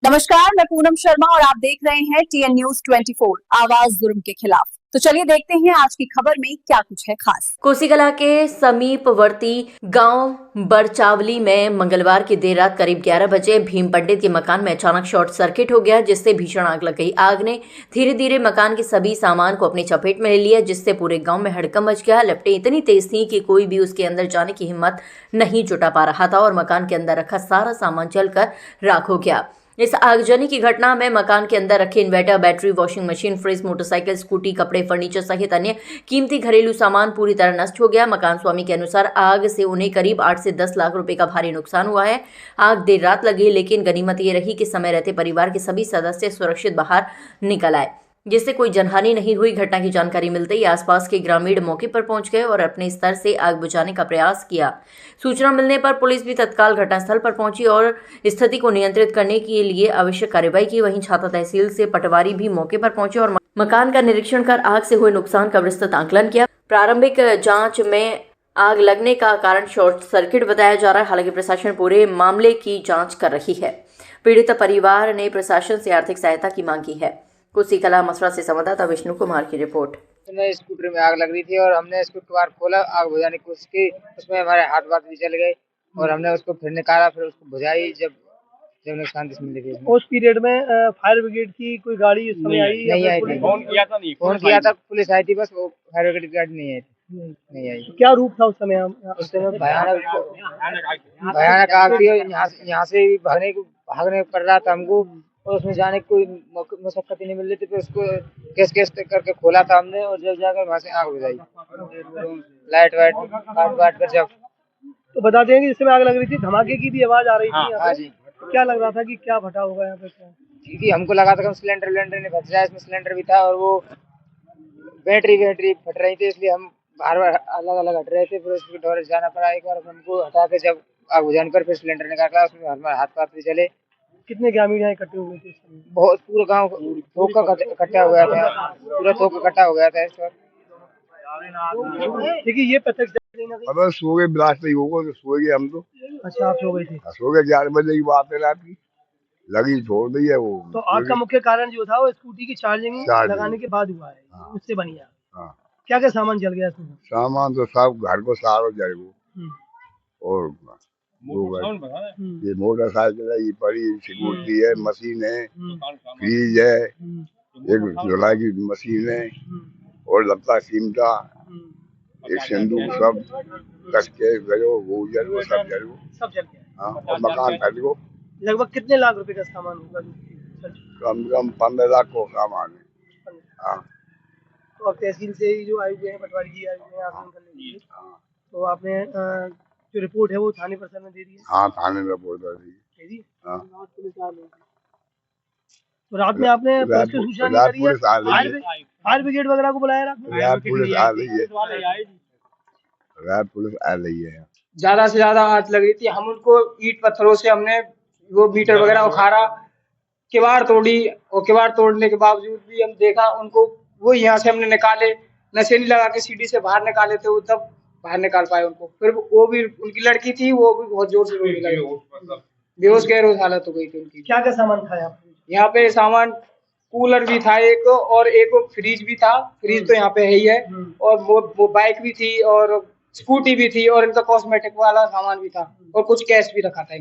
नमस्कार, मैं पूनम शर्मा और आप देख रहे हैं TN News 24 आवाज जुर्म के खिलाफ। तो चलिए देखते हैं आज की खबर में क्या कुछ है खास। कोसीकला के समीपवर्ती गांव बरचावली में मंगलवार की देर रात करीब 11 बजे भीम पंडित के मकान में अचानक शॉर्ट सर्किट हो गया, जिससे भीषण आग लग गई। आग ने धीरे धीरे मकान के सभी सामान को अपनी चपेट में ले लिया, जिससे पूरे गांव में हड़कंप मच गया। लपटें इतनी तेज थीं कि कोई भी उसके अंदर जाने की हिम्मत नहीं जुटा पा रहा था और मकान के अंदर रखा सारा सामान जलकर राख हो गया। इस आगजनी की घटना में मकान के अंदर रखे inverter, battery, washing machine, fridge, motorcycle, scooty, कपड़े, फर्नीचर सहित अन्य कीमती घरेलू सामान पूरी तरह नष्ट हो गया। मकान स्वामी के अनुसार आग से उन्हें करीब 8 से 10 लाख रुपए का भारी नुकसान हुआ है। आग देर रात लगी, लेकिन गनीमत ये रही कि समय रहते परिवार के सभी सदस्य सुरक्षित बाहर निकल आए, जिससे कोई जनहानि नहीं हुई। घटना की जानकारी मिलते ही आसपास के ग्रामीण मौके पर पहुंच गए और अपने स्तर से आग बुझाने का प्रयास किया। सूचना मिलने पर पुलिस भी तत्काल घटनास्थल पर पहुंची और स्थिति को नियंत्रित करने के लिए आवश्यक कार्रवाई की। वहीं छाता तहसील से पटवारी भी मौके पर पहुंचे और मकान का निरीक्षण कर आग से हुए नुकसान का विस्तृत आकलन किया। प्रारंभिक जांच में आग लगने का कारण शॉर्ट सर्किट बताया जा रहा है। हालांकि प्रशासन पूरे मामले की जाँच कर रही है। पीड़ित परिवार ने प्रशासन से आर्थिक सहायता की मांग की है। कोसीकला मसरा से संवाददाता विष्णु कुमार की रिपोर्ट। स्कूटर में आग लग रही थी और हमने इसको द्वार खोला, आग बुझाने की कोशिश की। उसमें हमारे हाथ भी जल गए और हमने उसको फिर निकाला, फिर उसको बुझाई। जब नुकसान मिली उस पीरियड में फायर ब्रिगेड की कोई गाड़ी उस समय आई? नहीं आई थी। फोन किया था, पुलिस आई थी, बस वो फायर ब्रिगेड की गाड़ी नहीं आई थी। नहीं आई। क्या रूप था उस समय? भयानक आग थी। यहाँ से भागने पड़ रहा था हमको और उसमें जाने की कोई मशक्कत ही नहीं मिल रही थी। फिर उसको केस करके खोला था हमने और जब जाकर वहाँ से आग बुझाई, लाइट वाइट काट कर। जब तो बता दें कि जिसमें आग लग रही थी, धमाके की भी आवाज आ रही थी। हाँ जी। तो क्या लग रहा था कि क्या फटा होगा यहाँ पे? क्योंकि हमको लगा था कि सिलेंडर ने फट जाए। इसमें सिलेंडर भी था और वो बैटरी फट रही थी, इसलिए हम बार अलग अलग हट रहे थे। फिर उसको डोर जाना पड़ा। एक बार हमको हटा के जब आग बुझाने कर फिर सिलेंडर निकाला, उसमें हमारे हाथ पाथ भी जले। कितने ग्रामीण यहाँ इकट्ठे हुए थे? बहुत, पूरा गांव थोक का इकट्ठा हो गया था। पूरा थोक इकट्ठा हो गया था इस वक्त। देखिए ये प्रत्यक्ष अब सो गए, ब्लास्ट नहीं होगा तो सो गए हम तो। अच्छा, आप सो गए थे? सो गए, 11 बजे की बात है रात की। लगी छोड़ दी है वो। तो आग का मुख्य कारण जो था वो स्कूटी की चार्जिंग लगाने के बाद हुआ है। हाँ। उससे बनी आग। हाँ। क्या क्या सामान जल गया इसमें? सामान तो सब घर को सारा जल गया। और ये मोटरसाइकिल है, ये बड़ी स्कूटी है, मशीन है, फ्रिज है, एक धुलाई की मशीन है और लत्ता चिमटा, एक सिंदूक, सब कस के गयो, वो जलो, सब जलो। सब जल गया। हाँ, और मकान फट गो। लगभग कितने लाख रुपए का सामान होगा? कम से कम 15 लाख को सामान है। हाँ। तो अब तहसील से ही जो आए हुए हैं, पटवारी जी आए हुए हैं आकलन करने के लिए, तो आपने जो रिपोर्ट है वो थाने पर में दे दी है? हाँ, थाने में रिपोर्ट दे दी। हाँ। तो रात में आपने पुलिस को सूचना नहीं करी है? फायर ब्रिगेड वगैरह को बुलाया आपने? पुलिस आ रही है। पुलिस आ रही है। ज्यादा से ज्यादा आग लग रही थी। हम उनको ईंट पत्थरों से हमने वो मीटर वगैरह उखाड़ा, किवाड़ तोड़ी और किवाड़ तोड़ने के बावजूद भी हम देखा उनको, वो यहाँ से हमने निकाले, नशेनी लगा के सीढ़ी से बाहर निकाले थे, वो तब बाहर निकाल पाए उनको। फिर वो भी, उनकी लड़की थी, वो भी बहुत जोर से रोने लगी, बेहोश गैरोज हालत हो गई थी उनकी। क्या क्या सामान था यहाँ पे? सामान कूलर भी था एक, और एक फ्रिज भी था। फ्रिज तो यहाँ पे है ही है, और वो बाइक भी थी और स्कूटी भी थी और इनका कॉस्मेटिक वाला सामान भी था और कुछ कैश भी रखा था।